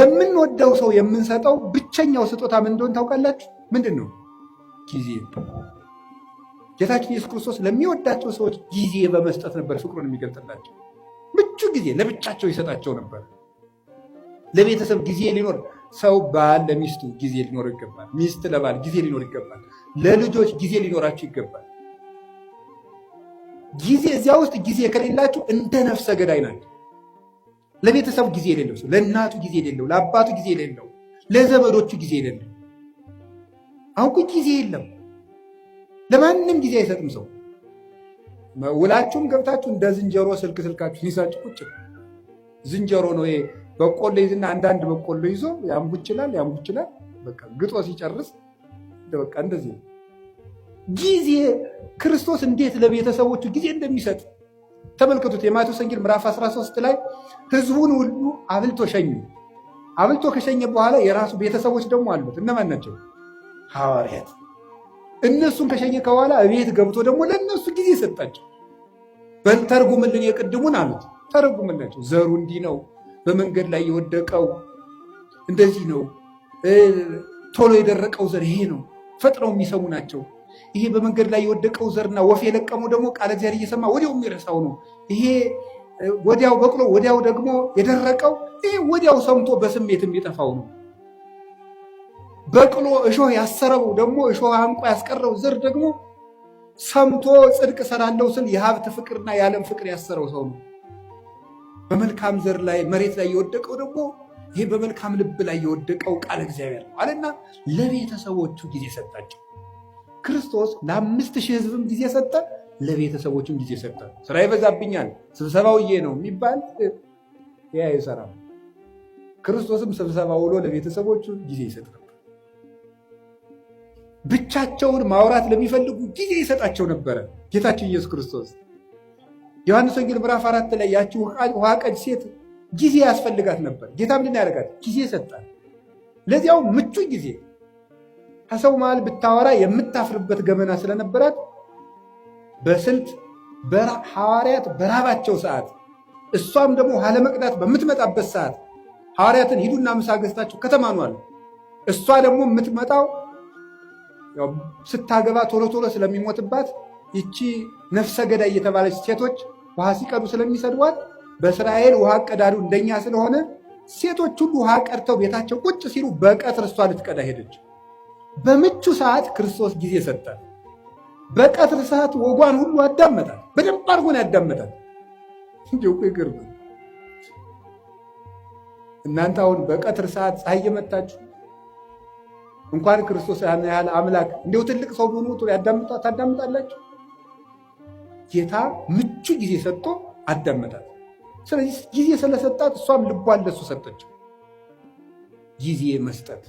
ለምንወደው ሰው የምንሰጠው ብቸኛው ስጦታ ምን እንደሆነ ታውቃላችሁ? ምንድን ነው? ጊዜ። ጌታችን ኢየሱስ ክርስቶስ ለሚወዳቸው ሰዎች ጊዜ በመስጠት ነበር ፍቅሩን የሚገልጥላቸው። ምቹ ጊዜ ለብቻቸው ይሰጣቸው ነበር። ለቤተሰብ ጊዜ ሊኖር ሰው ባል ለሚስቱ ጊዜ ሊኖር ይገባል። ሚስት ለባል ጊዜ ሊኖር ይገባል። ለልጆች ጊዜ ሊኖራቸው ይገባል። ጊዜ እዚያ ውስጥ ጊዜ ከሌላችሁ እንደ ነፍሰ ገዳይ ናቸው። ለቤተሰቡ ጊዜ የሌለው ሰው፣ ለእናቱ ጊዜ የሌለው፣ ለአባቱ ጊዜ የሌለው፣ ለዘመዶቹ ጊዜ የሌለው። አሁን ጊዜ የለም። ለማንም ጊዜ አይሰጥም ሰው። ውላችሁም ገብታችሁ እንደ ዝንጀሮ ስልካችሁ ይዛችሁ ቁጭ። ዝንጀሮ ነው ይሄ። በቆሎ ይዝና አንዳንድ በቆሎ ይዞ ያምጉችላል። በቃ ግጦ ሲጨርስ በቃ እንደዚህ ነው። ጊዜ ክርስቶስ እንዴት ለቤተሰቦቹ ጊዜ እንደሚሰጥ ተመልከቱት። የማቴዎስ ወንጌል ምዕራፍ 13 ላይ ሕዝቡን ሁሉ አብልቶ ሸኘ። አብልቶ ከሸኘ በኋላ የራሱ ቤተሰቦች ደግሞ አሉት። እነማን ናቸው? ሐዋርያት። እነሱን ከሸኘ ከኋላ እቤት ገብቶ ደግሞ ለእነሱ ጊዜ ሰጣቸው። ተርጉምልን የቅድሙን አሉት። ተረጉምላቸው። ዘሩ እንዲህ ነው፣ በመንገድ ላይ የወደቀው እንደዚህ ነው፣ ቶሎ የደረቀው ዘር ይሄ ነው፣ ፈጥነው የሚሰሙ ናቸው። ይሄ በመንገድ ላይ የወደቀው ዘርና ወፍ የለቀመው ደግሞ ቃለ እግዚአብሔር እየሰማ ወዲያው የሚረሳው ነው። ይሄ ወዲያው በቅሎ ወዲያው ደግሞ የደረቀው ይሄ ወዲያው ሰምቶ በስሜት የሚጠፋው ነው። በቅሎ እሾህ ያሰረው ደግሞ እሾህ አንቆ ያስቀረው ዘር ደግሞ ሰምቶ ጽድቅ እሰራለሁ ስል የሀብት ፍቅርና የዓለም ፍቅር ያሰረው ሰው ነው። በመልካም ዘር ላይ መሬት ላይ የወደቀው ደግሞ ይሄ በመልካም ልብ ላይ የወደቀው ቃለ እግዚአብሔር ነው አለና ለቤተሰቦቹ ጊዜ ሰጣቸው። ክርስቶስ ለ5000 ሕዝብም ጊዜ ሰጠ፣ ለቤተሰቦቹም ጊዜ ሰጠ። ስራ ይበዛብኛል ስብሰባውዬ ነው የሚባል ያ አይሰራም። ክርስቶስም ስብሰባ ውሎ ለቤተሰቦቹ ጊዜ ይሰጥ ነበር። ብቻቸውን ማውራት ለሚፈልጉ ጊዜ ይሰጣቸው ነበረ ጌታችን ኢየሱስ ክርስቶስ። ዮሐንስ ወንጌል ምዕራፍ 4 ላይ ያቺ ውሃ ቀጅ ሴት ጊዜ ያስፈልጋት ነበር። ጌታ ምንድን ያደርጋት? ጊዜ ሰጣት። ለዚያው ምቹ ጊዜ። ከሰው መሃል ብታወራ የምታፍርበት ገመና ስለነበራት በስልት ሐዋርያት በራባቸው ሰዓት፣ እሷም ደግሞ ውሃ ለመቅዳት በምትመጣበት ሰዓት ሐዋርያትን ሂዱና ምሳ ገዝታችሁ ከተማ ኑ አሉ። እሷ ደግሞ የምትመጣው ስታገባ ቶሎ ቶሎ ስለሚሞትባት ይቺ ነፍሰ ገዳይ የተባለች ሴቶች ውሃ ሲቀዱ ስለሚሰድቧት በእስራኤል ውሃ ቀዳዱ እንደኛ ስለሆነ ሴቶች ሁሉ ውሃ ቀድተው ቤታቸው ቁጭ ሲሉ በቀትር እሷ ልትቀዳ ሄደች። በምቹ ሰዓት ክርስቶስ ጊዜ ሰጠ። በቀትር ሰዓት ወጓን ሁሉ አዳመጣል። በደንብ አድርጎ ነው ያዳመጣል። እንዲሁ ይገርማል። እናንተ አሁን በቀትር ሰዓት ፀሐይ እየመታችሁ እንኳን ክርስቶስ ያን ያህል አምላክ እንዲሁ ትልቅ ሰው ቢሆኑ ታዳምጣላችሁ። ጌታ ምቹ ጊዜ ሰጥቶ አዳመጣት። ስለዚህ ጊዜ ስለሰጣት እሷም ልቧን ለሱ ሰጠችው። ጊዜ መስጠት